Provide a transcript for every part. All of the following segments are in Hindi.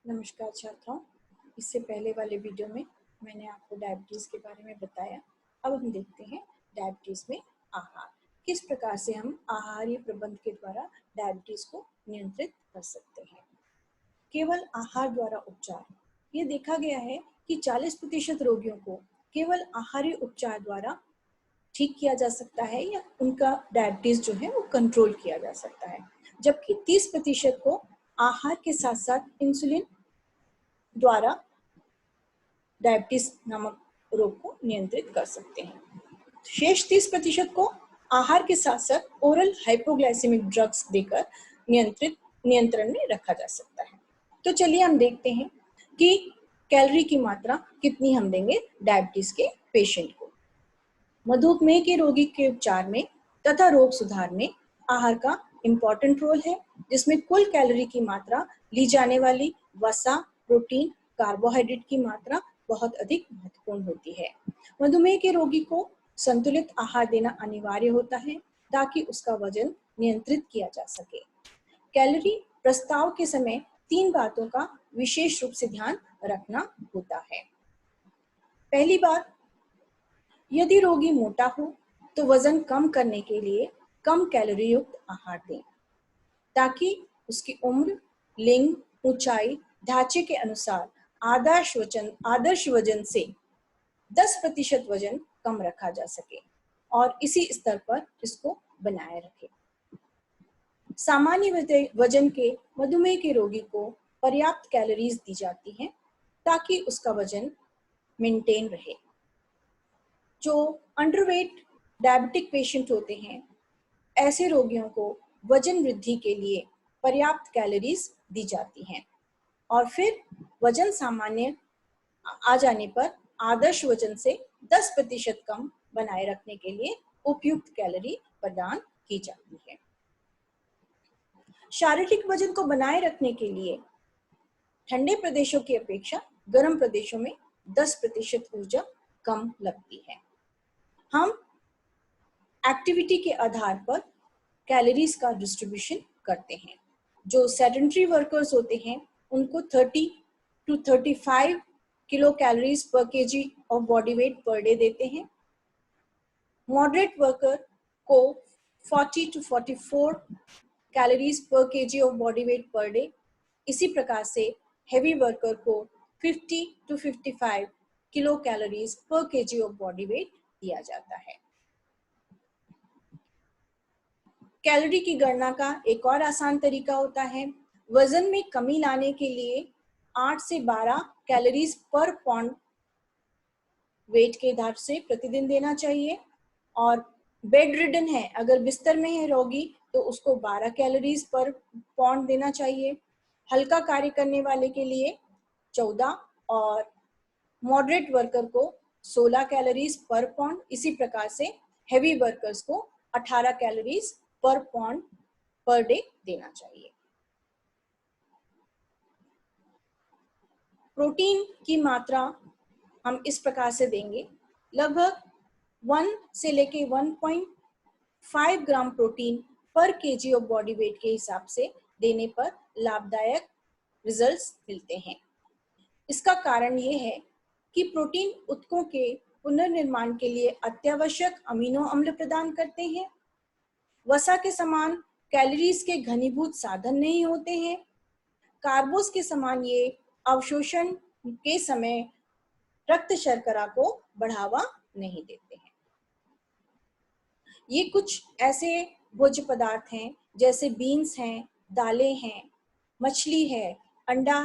नमस्कार छात्रों। इससे पहले वाले वीडियो में मैंने आपको डायबिटीज़ के बारे में बताया। अब हम देखते हैं डायबिटीज़ में आहार, किस प्रकार से हम आहारीय प्रबंध के द्वारा डायबिटीज़ को नियंत्रित कर सकते हैं। केवल आहार द्वारा उपचार, ये देखा गया है कि 40% रोगियों को केवल आहारीय उपचार द्वारा ठीक किया जा सकता है या उनका डायबिटीज़ जो है वो कंट्रोल किया जा सकता है, जबकि 30% को आहार के साथ साथ इंसुलिन द्वारा डायबिटीज नामक रोग को नियंत्रित कर सकते हैं। शेष 30% को आहार के साथ साथ ओरल हाइपोग्लाइसेमिक ड्रग्स देकर नियंत्रण में रखा जा सकता है। तो चलिए हम देखते हैं कि कैलोरी की मात्रा कितनी हम देंगे डायबिटीज के पेशेंट को। मधुमेह के रोगी के उपचार में तथा रोग सुधार में आहार का इम्पोर्टेंट रोल है, जिसमें कुल कैलोरी की मात्रा ली जाने वाली वसा, प्रोटीन, कार्बोहाइड्रेट की मात्रा बहुत अधिक महत्वपूर्ण होती है। मधुमेह के रोगी को संतुलित आहार देना अनिवार्य होता है ताकि उसका वजन नियंत्रित किया जा सके। कैलोरी प्रस्ताव के समय 3 बातों का विशेष रूप से ध्यान रखना होता है। पहली बात, यदि रोगी मोटा हो तो वजन कम करने के लिए कम कैलोरी युक्त आहार दें, ताकि उसकी उम्र, लिंग, ऊंचाई, ढांचे के अनुसार आदर्श वजन से 10% वजन कम रखा जा सके और इसी स्तर पर इसको बनाए रखें। सामान्य वजन के मधुमेह के रोगी को पर्याप्त कैलोरीज दी जाती हैं ताकि उसका वजन मेंटेन रहे। जो अंडरवेट डायबिटिक पेशेंट होते हैं, ऐसे रोगियों को वजन वृद्धि के लिए पर्याप्त कैलोरीज दी जाती हैं और फिर वजन सामान्य आ जाने पर आदर्श वजन से 10% कम बनाए रखने के लिए उपयुक्त कैलोरी प्रदान की जाती है। शारीरिक वजन को बनाए रखने के लिए ठंडे प्रदेशों की अपेक्षा गर्म प्रदेशों में 10% ऊर्जा कम लगती है। हम एक्टिविटी के आधार पर कैलोरीज का डिस्ट्रीब्यूशन करते हैं। जो सेडेंटरी वर्कर्स होते हैं उनको 30 to 35 किलो कैलोरीज पर KG of body weight per day देते हैं। मॉडरेट वर्कर को 40 to 44 कैलोरीज पर KG of body weight per day. इसी प्रकार से हेवी वर्कर को 50 to 55 किलो कैलोरीज पर केजी ऑफ बॉडी वेट दिया जाता है। कैलोरी की गणना का एक और आसान तरीका होता है। वजन में कमी लाने के लिए 8 से 12 कैलोरीज पर पाउंड वेट के आधार से प्रतिदिन देना चाहिए और बेड रिडन है, अगर बिस्तर में है रोगी, तो उसको 12 कैलोरीज पर पाउंड देना चाहिए। हल्का कार्य करने वाले के लिए 14 और मॉडरेट वर्कर को 16 कैलोरीज पर पाउंड। इसी प्रकार से हेवी वर्कर्स को 18 कैलोरीज पर पाउंड पर डे देना चाहिए। प्रोटीन की मात्रा हम इस प्रकार से देंगे, लगभग 1 से लेके 1.5 ग्राम प्रोटीन पर केजी ऑफ बॉडी वेट के हिसाब से देने पर लाभदायक रिजल्ट्स मिलते हैं। इसका कारण ये है कि प्रोटीन ऊतकों के पुनर्निर्माण के लिए अत्यावश्यक अमीनो अम्ल प्रदान करते हैं। वसा के समान कैलोरीज के घनीभूत साधन नहीं होते हैं। कार्बोस के समान ये अवशोषण के समय रक्त शर्करा को बढ़ावा नहीं देते हैं। ये कुछ ऐसे भोज्य पदार्थ हैं जैसे बीन्स हैं, दालें हैं, मछली है, अंडा,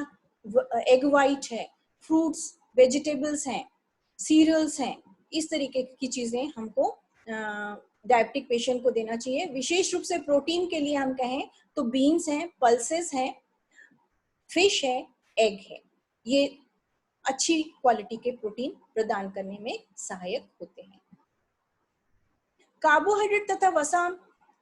एग वाइट है, फ्रूट्स, वेजिटेबल्स हैं, सीरियल्स हैं। इस तरीके की चीजें हमको डायबिटिक पेशेंट को देना चाहिए। विशेष रूप से प्रोटीन के लिए हम कहें तो बीन्स हैं, पल्सेस हैं, फिश है, एग है। ये अच्छी क्वालिटी के प्रोटीन प्रदान करने में सहायक होते हैं। कार्बोहाइड्रेट तथा वसा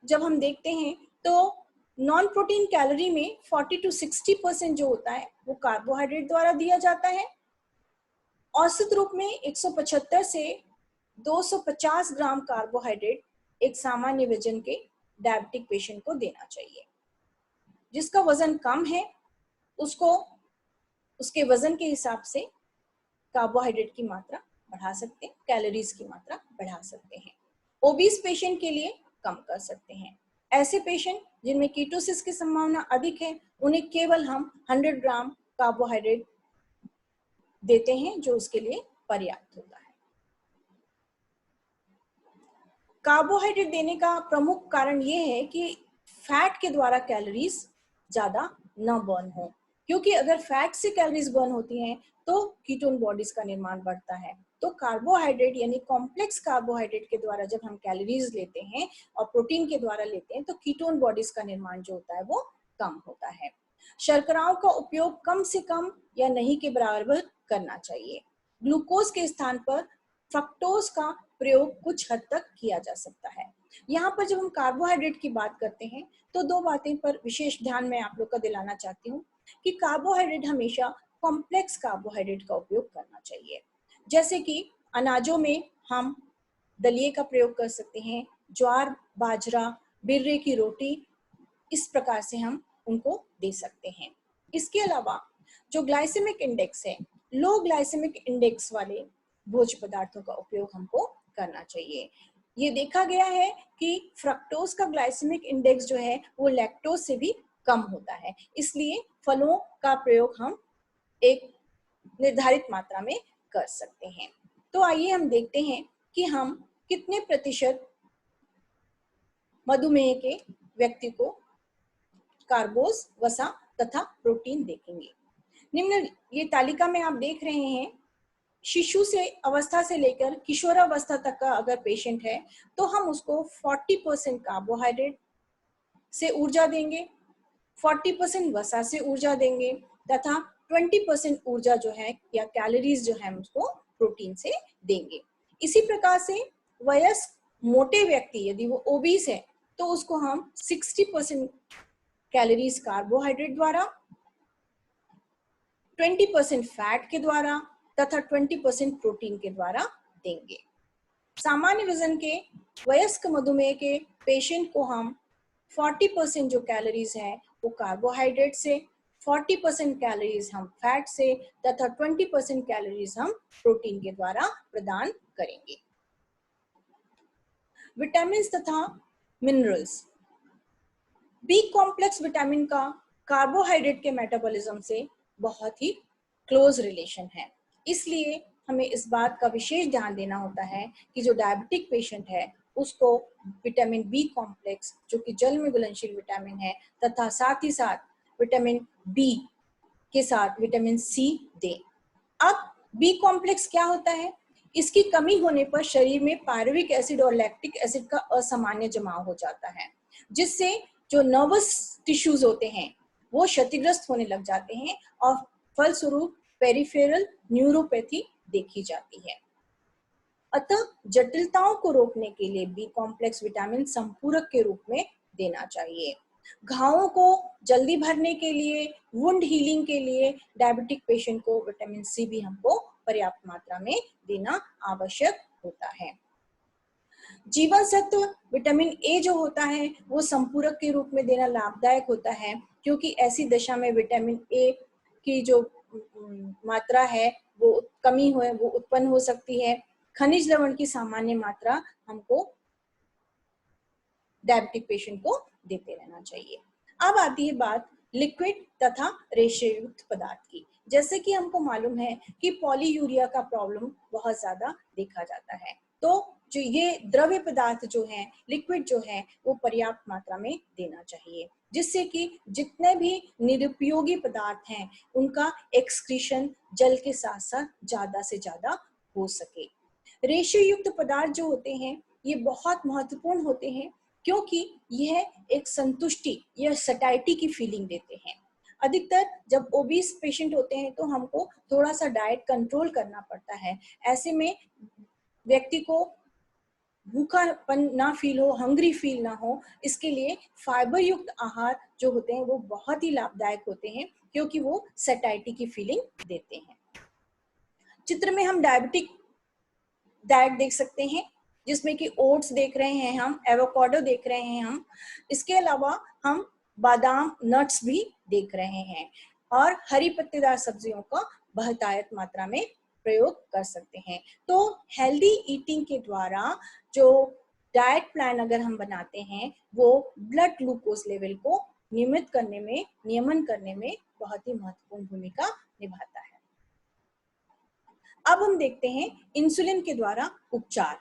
जब हम देखते हैं तो नॉन प्रोटीन कैलोरी में 40 to 60% जो होता है वो कार्बोहाइड्रेट द्वारा दिया जाता है। औसत रूप में 175 से 250 ग्राम कार्बोहाइड्रेट एक सामान्य वजन के डायबिटिक पेशेंट को देना चाहिए। जिसका वजन कम है उसको उसके वजन के हिसाब से कार्बोहाइड्रेट की मात्रा बढ़ा सकते हैं, कैलोरीज की मात्रा बढ़ा सकते हैं। ओबीस पेशेंट के लिए कम कर सकते हैं। ऐसे पेशेंट जिनमें कीटोसिस की संभावना अधिक है, उन्हें केवल हम 100 ग्राम कार्बोहाइड्रेट देते हैं, जो उसके लिए पर्याप्त होता है। कार्बोहाइड्रेट देने का प्रमुख कारण ये है कि फैट के द्वारा कैलोरीज ज्यादा न बर्न हो, क्योंकि अगर फैट से कैलोरीज बर्न होती हैं तो कीटोन बॉडीज का निर्माण बढ़ता है। तो कार्बोहाइड्रेट यानी कॉम्प्लेक्स कार्बोहाइड्रेट के द्वारा जब हम कैलोरीज लेते हैं और प्रोटीन के द्वारा लेते हैं तो कीटोन बॉडीज का निर्माण जो होता है वो कम होता है। शर्कराओं का उपयोग कम से कम या नहीं के बराबर करना चाहिए। ग्लूकोज के स्थान पर फ्रक्टोज का प्रयोग कुछ हद तक किया जा सकता है। यहाँ पर जब हम कार्बोहाइड्रेट की बात करते हैं तो दो बातें पर विशेष ध्यान मैं आप लोग का दिलाना चाहती हूँ कि कार्बोहाइड्रेट हमेशा कॉम्प्लेक्स कार्बोहाइड्रेट का उपयोग करना चाहिए। जैसे कि अनाजों में हम दलिए का प्रयोग कर सकते हैं, ज्वार, बाजरा, बिर्रे की रोटी, इस प्रकार से हम उनको दे सकते हैं। इसके अलावा जो ग्लाइसेमिक इंडेक्स है, लो ग्लाइसेमिक इंडेक्स वाले भोज्य पदार्थों का उपयोग हमको करना चाहिए। ये देखा गया है कि फ्रक्टोज का ग्लाइसेमिक इंडेक्स जो है वो लैक्टोज से भी कम होता है, इसलिए फलों का प्रयोग हम एक निर्धारित मात्रा में कर सकते हैं। तो आइए हम देखते हैं कि हम कितने प्रतिशत मधुमेह के व्यक्ति को कार्बोज, वसा तथा प्रोटीन देखेंगे। निम्न ये तालिका में आप देख रहे हैं, शिशु से अवस्था से लेकर किशोरावस्था तक का अगर पेशेंट है तो हम उसको 40% कार्बोहाइड्रेट से ऊर्जा देंगे, 40% वसा से ऊर्जा देंगे तथा 20% ऊर्जा जो है या कैलोरीज जो है हम उसको प्रोटीन से देंगे। इसी प्रकार से वयस्क मोटे व्यक्ति यदि वो ओबीस है तो उसको हम 60% कैलोरीज कार्बोहाइड्रेट द्वारा, 20% फैट के द्वारा तथा 20% प्रोटीन के द्वारा देंगे। सामान्य वजन के वयस्क मधुमेह के पेशेंट को हम 40% जो कैलोरीज है वो कार्बोहाइड्रेट से, 40% कैलोरीज हम फैट से तथा 20% कैलोरीज हम प्रोटीन के द्वारा प्रदान करेंगे। विटामिन तथा मिनरल्स। बी कॉम्प्लेक्स विटामिन का कार्बोहाइड्रेट के मेटाबॉलिज्म से बहुत ही क्लोज रिलेशन है, इसलिए हमें इस बात का विशेष ध्यान देना होता है कि जो डायबिटिक पेशेंट है उसको विटामिन बी कॉम्प्लेक्स, जो कि जल में घुलनशील विटामिन है, तथा साथ ही साथ विटामिन बी के साथ विटामिन सी दें। अब बी कॉम्प्लेक्स क्या होता है? इसकी कमी होने पर शरीर में पायरुविक एसिड और लैक्टिक एसिड का असामान्य जमाव हो जाता है, जिससे जो नर्वस टिश्यूज होते हैं वो क्षतिग्रस्त होने लग जाते हैं और फलस्वरूप पेरिफेरल न्यूरोपैथी देखी जाती है। अतः जटिलताओं को रोकने के लिए बी कॉम्प्लेक्स विटामिन संपूरक के रूप में देना चाहिए। घावों को जल्दी भरने के लिए, वुंड हीलिंग के लिए डायबिटिक पेशेंट को विटामिन सी भी हमको पर्याप्त मात्रा में देना आवश्यक होता है। जीवन सत्व विटामिन ए जो होता है वो संपूरक के रूप में देना लाभदायक होता है, क्योंकि ऐसी दशा में विटामिन ए की जो मात्रा है वो कमी हो वो उत्पन्न हो सकती है। खनिज लवण की सामान्य मात्रा हमको डायबिटिक पेशेंट को देते रहना चाहिए। अब आती है बात लिक्विड तथा रेशेयुक्त पदार्थ की। जैसे कि हमको मालूम है कि पॉलीयूरिया का प्रॉब्लम बहुत ज्यादा देखा जाता है, तो जो ये द्रव्य पदार्थ जो है, लिक्विड जो है, वो पर्याप्त मात्रा में देना चाहिए, जिससे कि जितने भी निरुपयोगी पदार्थ हैं उनका एक्सक्रीशन जल के साथ साथ ज्यादा से ज्यादा हो सके। रेशेयुक्त पदार्थ जो होते हैं ये बहुत महत्वपूर्ण होते हैं, क्योंकि यह एक संतुष्टि या सटाइटी की फीलिंग देते हैं। अधिकतर जब ओबीस पेशेंट होते हैं तो हमको थोड़ा सा डाइट कंट्रोल करना पड़ता है। ऐसे में व्यक्ति को भूखापन ना फील हो, हंग्री फील ना हो, इसके लिए फाइबर युक्त आहार जो होते हैं वो बहुत ही लाभदायक होते हैं, क्योंकि वो सटाइटी की फीलिंग देते हैं। चित्र में हम डायबिटिक डाइट देख सकते हैं, जिसमें कि ओट्स देख रहे हैं, हम एवोकाडो देख रहे हैं हम, इसके अलावा हम बादाम, नट्स भी देख रहे हैं। और हरी पत्तेदार सब्जियों का बहुतायत मात्रा में प्रयोग कर सकते हैं। तो हेल्दी ईटिंग के द्वारा जो डाइट प्लान अगर हम बनाते हैं वो ब्लड ग्लूकोज लेवल को नियमन करने में बहुत ही महत्वपूर्ण भूमिका निभाता है। अब हम देखते हैं इंसुलिन के द्वारा उपचार।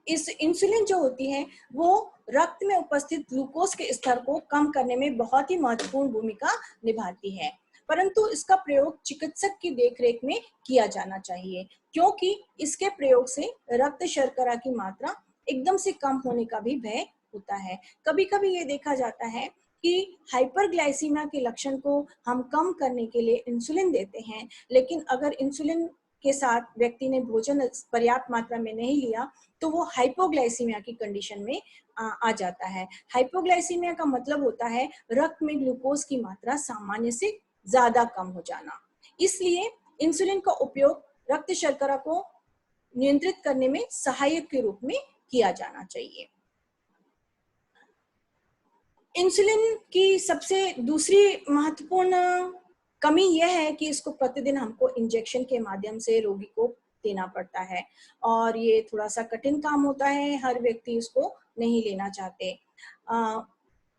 इस इंसुलिन जो होती है वो रक्त में उपस्थित ग्लूकोज के स्तर को कम करने में बहुत ही महत्वपूर्ण भूमिका निभाती है, परंतु इसका प्रयोग चिकित्सक की देखरेख में किया जाना चाहिए, क्योंकि इसके प्रयोग से रक्त शर्करा की मात्रा एकदम से कम होने का भी भय होता है। कभी कभी ये देखा जाता है कि हाइपरग्लाइसीमिया के लक्षण को हम कम करने के लिए इंसुलिन देते हैं, लेकिन अगर इंसुलिन के साथ व्यक्ति ने भोजन पर्याप्त मात्रा में नहीं लिया तो वो हाइपोग्लाइसीमिया की कंडीशन में आ जाता है। हाइपोग्लाइसीमिया का मतलब होता है रक्त में ग्लूकोज की मात्रा सामान्य से ज्यादा कम हो जाना। इसलिए इंसुलिन का उपयोग रक्त शर्करा को नियंत्रित करने में सहायक के रूप में किया जाना चाहिए। इंसुलिन की सबसे दूसरी महत्वपूर्ण कमी यह है कि इसको प्रतिदिन हमको इंजेक्शन के माध्यम से रोगी को देना पड़ता है और ये थोड़ा सा कठिन काम होता है, हर व्यक्ति इसको नहीं लेना चाहते।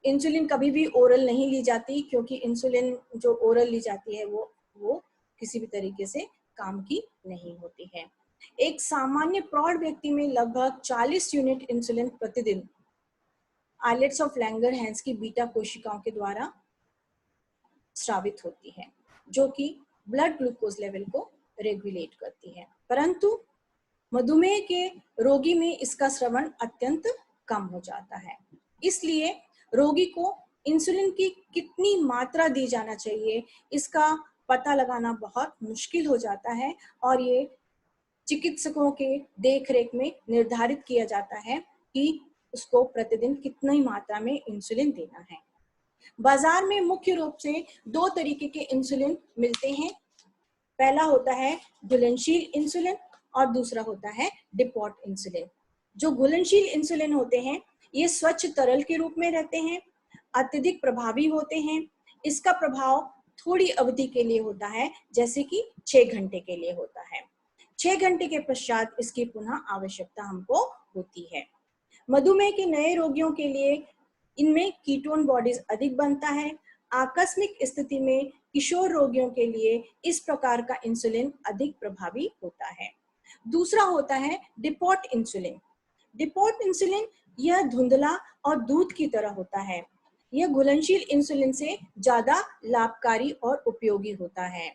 इंसुलिन कभी भी ओरल नहीं ली जाती, क्योंकि इंसुलिन जो ओरल ली जाती है वो किसी भी तरीके से काम की नहीं होती है। एक सामान्य प्रौढ़ व्यक्ति में लगभग 40 यूनिट इंसुलिन प्रतिदिन आइलेट्स ऑफ लैंगरहैंस की बीटा कोशिकाओं के द्वारा स्रावित होती है, जो कि ब्लड ग्लूकोज लेवल को रेगुलेट करती है, परंतु मधुमेह के रोगी में इसका स्रवण अत्यंत कम हो जाता है। इसलिए रोगी को इंसुलिन की कितनी मात्रा दी जाना चाहिए इसका पता लगाना बहुत मुश्किल हो जाता है और ये चिकित्सकों के देखरेख में निर्धारित किया जाता है कि उसको प्रतिदिन कितनी मात्रा में इंसुलिन देना है। बाजार में मुख्य रूप से 2 तरीके के इंसुलिन मिलते हैं। पहला होता है घुलनशील इंसुलिन और दूसरा होता है डिपॉट इंसुलिन। जो घुलनशील इंसुलिन होते हैं ये स्वच्छ तरल के रूप में रहते हैं, अत्यधिक प्रभावी होते हैं। इसका प्रभाव थोड़ी अवधि के लिए होता है, जैसे कि 6 घंटे के लिए होता है। 6 घंटे के पश्चात इसकी पुनः आवश्यकता हमको होती है। मधुमेह के नए रोगियों के लिए इनमें कीटोन बॉडीज अधिक बनता है। आकस्मिक स्थिति में किशोर रोगियों के लिए इस प्रकार का इंसुलिन अधिक प्रभावी होता है। दूसरा होता है डिपॉट इंसुलिन। डिपॉट इंसुलिन यह धुंधला और दूध की तरह होता है। यह घुलनशील इंसुलिन से ज्यादा लाभकारी और उपयोगी होता है,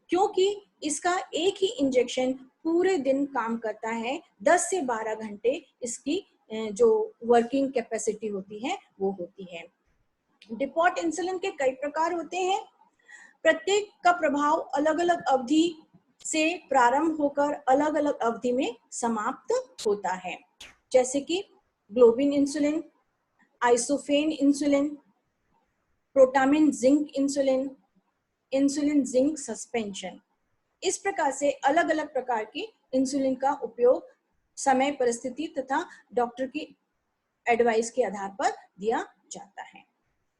क्योंकि इसका एक ही इंजेक्शन पूरे दिन काम करता है। 10 से 12 घंटे इसकी जो वर्किंग कैपेसिटी होती है वो होती है। डिपॉट इंसुलिन के कई प्रकार होते हैं, प्रत्येक का प्रभाव अलग अलग अवधि से प्रारंभ होकर अलग अलग अवधि में समाप्त होता है, जैसे कि globin insulin, isophane insulin, protamine zinc insulin, insulin zinc suspension. इस प्रकार से अलग अलग प्रकार की इंसुलिन का उपयोग समय, परिस्थिति तथा डॉक्टर की एडवाइस के आधार पर दिया जाता है।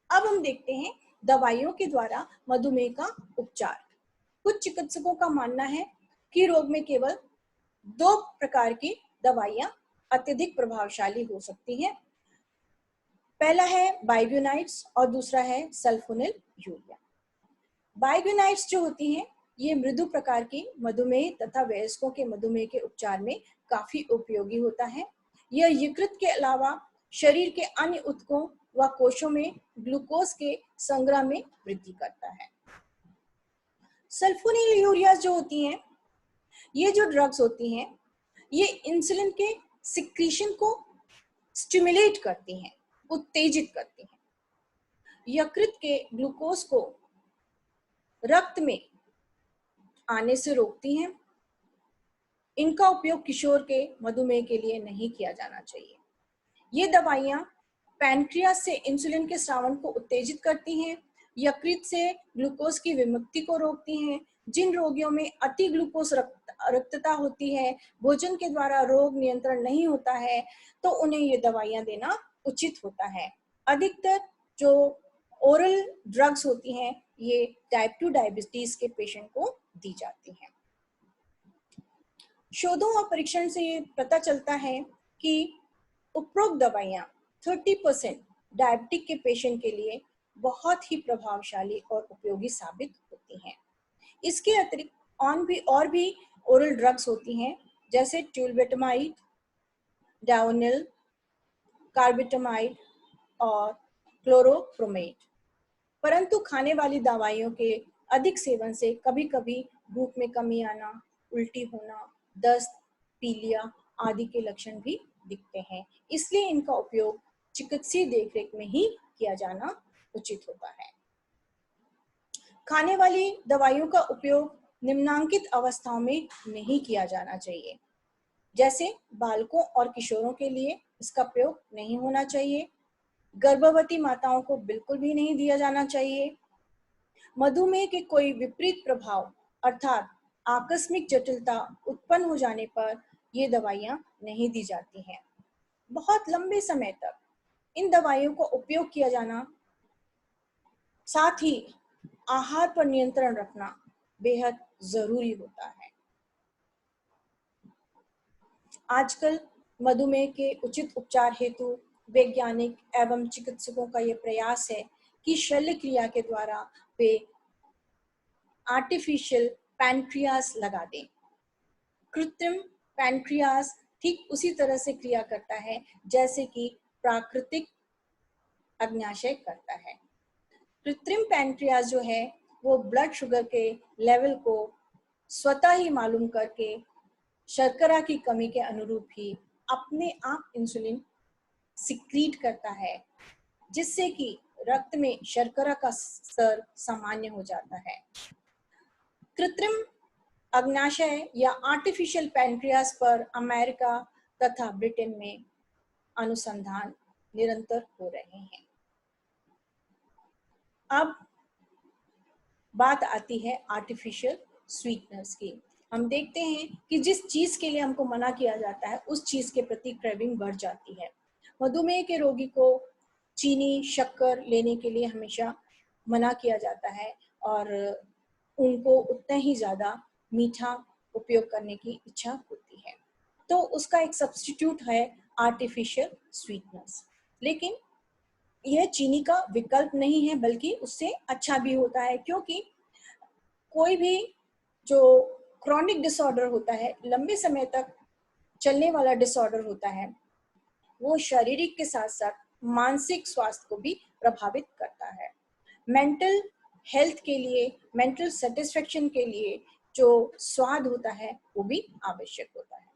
अब हम देखते हैं दवाइयों के द्वारा मधुमेह का उपचार। कुछ चिकित्सकों का मानना है कि रोग में केवल 2 प्रकार की दवाइयां अत्यधिक प्रभावशाली हो सकती हैं। पहला है बाइग्यूनाइड्स और दूसरा है सल्फोनिल यूरिया। बाइग्यूनाइड्स जो होती हैं ये मृदु प्रकार की मधुमेह तथा वयस्कों के मधुमेह के उपचार में काफी उपयोगी होता है। यह यकृत के अलावा शरीर के अन्य ऊतकों व कोशों में ग्लूकोज के संग्रह में वृद्धि करता है। सल्फोनिल यूरिया जो होती हैं, ये जो ड्रग्स होती हैं, ये इंसुलिन के सिक्रीशन को स्टिमुलेट करती हैं, उत्तेजित करती हैं, यकृत के ग्लूकोज को रक्त में आने से रोकती हैं। इनका उपयोग किशोर के मधुमेह के लिए नहीं किया जाना चाहिए। ये दवाइयां पैनक्रियास से इंसुलिन के स्रावन को उत्तेजित करती हैं, यकृत से ग्लूकोज की विमुक्ति को रोकती हैं। जिन रोगियों में अति ग्लूकोज रक्तता होती है, भोजन के द्वारा रोग नियंत्रण नहीं होता है, तो उन्हें ये दवाइयां देना उचित होता है। अधिकतर जो ओरल ड्रग्स होती हैं ये टाइप 2 डायबिटीज के पेशेंट को दी जाती हैं। शोधों और परीक्षण से ये पता चलता है कि उपरोक्त दवाइयाँ 30% डायबिटिक के पेशेंट के लिए बहुत ही प्रभावशाली और उपयोगी साबित होती हैं। इसके अतिरिक्त और भी ओरल ड्रग्स होती हैं, जैसे ट्यूलबेटामाइड, डाउनिल, कार्बिटामाइड और क्लोरोप्रोमेट। परंतु खाने वाली दवाइयों के अधिक सेवन से कभी कभी भूख में कमी आना, उल्टी होना, दस्त, पीलिया आदि के लक्षण भी दिखते हैं। इसलिए इनका उपयोग चिकित्सीय देखरेख में ही किया जाना उचित होता है। खाने वाली दवाइयों का उपयोग निम्नांकित अवस्थाओं में नहीं किया जाना चाहिए। जैसे बालकों और किशोरों के लिए इसका प्रयोग नहीं होना चाहिए। गर्भवती माताओं को बिल्कुल भी नहीं दिया जाना चाहिए। मधुमेह के कोई विपरीत प्रभाव अर्थात आकस्मिक जटिलता उत्पन्न हो जाने पर ये दवाइयाँ नहीं दी जाती हैं। बहुत लंबे समय तक इन दवाइयों का उपयोग किया जाना, साथ ही आहार पर नियंत्रण रखना बेहद जरूरी होता है। आजकल मधुमेह के उचित उपचार हेतु वैज्ञानिक एवं चिकित्सकों का यह प्रयास है कि शल्य क्रिया के द्वारा वे आर्टिफिशियल पैनक्रियास लगा दें। कृत्रिम पैनक्रियास ठीक उसी तरह से क्रिया करता है जैसे कि प्राकृतिक अग्न्याशय करता है। कृत्रिम पैनक्रियास जो है वो ब्लड शुगर के लेवल को स्वतः ही मालूम करके शर्करा की कमी के अनुरूप ही अपने आप इंसुलिन सिक्रीट करता है, जिससे कि रक्त में शर्करा का स्तर सामान्य हो जाता है। कृत्रिम अग्न्याशय या आर्टिफिशियल पैनक्रियास पर अमेरिका तथा ब्रिटेन में अनुसंधान निरंतर हो रहे हैं। अब बात आती है आर्टिफिशियल स्वीटनर्स की। हम देखते हैं कि जिस चीज के लिए हमको मना किया जाता है उस चीज के प्रति क्रेविंग बढ़ जाती है। मधुमेह के रोगी को चीनी, शक्कर लेने के लिए हमेशा मना किया जाता है और उनको उतना ही ज्यादा मीठा उपयोग करने की इच्छा होती है। तो उसका एक सब्स्टिट्यूट है आर्टिफिशियल स्वीटनर्स। लेकिन यह चीनी का विकल्प नहीं है, बल्कि उससे अच्छा भी होता है, क्योंकि कोई भी जो क्रॉनिक डिसऑर्डर होता है, लंबे समय तक चलने वाला डिसऑर्डर होता है, वो शारीरिक के साथ साथ मानसिक स्वास्थ्य को भी प्रभावित करता है। मेंटल हेल्थ के लिए, मेंटल सेटिस्फेक्शन के लिए जो स्वाद होता है वो भी आवश्यक होता है।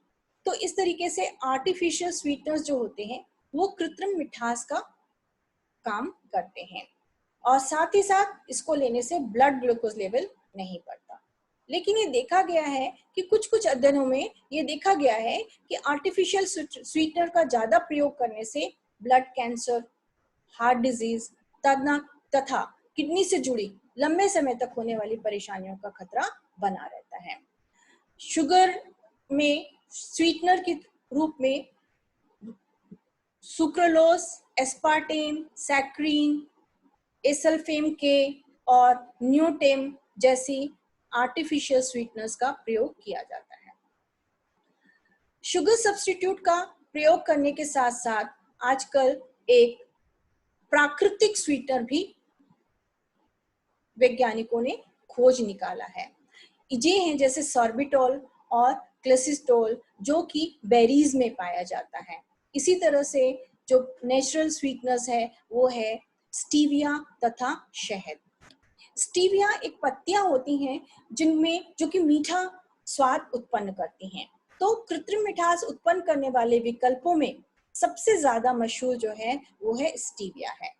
तो इस तरीके से आर्टिफिशियल स्वीटनर्स जो होते हैं वो कृत्रिम मिठास का काम करते हैं और साथ ही साथ इसको लेने से ब्लड ग्लूकोज लेवल नहीं बढ़ता। लेकिन ये देखा गया है कि कुछ अध्ययनों में ये देखा गया है कि आर्टिफिशियल स्वीटनर का ज्यादा प्रयोग करने से ब्लड कैंसर, हार्ट डिजीज तथा किडनी से जुड़ी लंबे समय तक होने वाली परेशानियों का खतरा बना रहता है। शुगर में स्वीटनर के रूप में सुक्रोलोज, एस्पार्टेम, सैक्रीन, एसल्फेम के और न्यूटेम जैसी आर्टिफिशियल स्वीटनर्स का प्रयोग किया जाता है। शुगर सब्स्टिट्यूट का प्रयोग करने के साथ साथ आजकल एक प्राकृतिक स्वीटनर भी वैज्ञानिकों ने खोज निकाला है। ये हैं जैसे सॉर्बिटॉल और क्लेसिस्टोल, जो कि बेरीज में पाया जाता है। इसी तरह से जो नेचुरल स्वीटनर्स है वो है स्टीविया तथा शहद। स्टीविया एक पत्तियां होती हैं जिनमें जो कि मीठा स्वाद उत्पन्न करती हैं। तो कृत्रिम मिठास उत्पन्न करने वाले विकल्पों में सबसे ज्यादा मशहूर जो है वो है स्टीविया है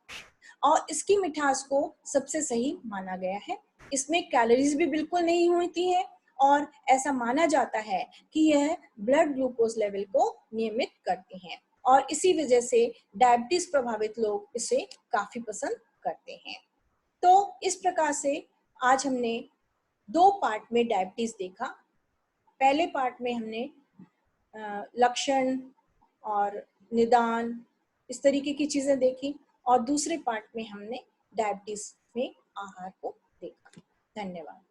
और इसकी मिठास को सबसे सही माना गया है। इसमें कैलोरीज भी बिल्कुल नहीं होती है और ऐसा माना जाता है कि यह ब्लड ग्लूकोज लेवल को नियमित करती हैं और इसी वजह से डायबिटीज प्रभावित लोग इसे काफी पसंद करते हैं। तो इस प्रकार से आज हमने 2 पार्ट में डायबिटीज देखा। पहले पार्ट में हमने लक्षण और निदान इस तरीके की चीजें देखी और दूसरे पार्ट में हमने डायबिटीज में आहार को धन्यवाद।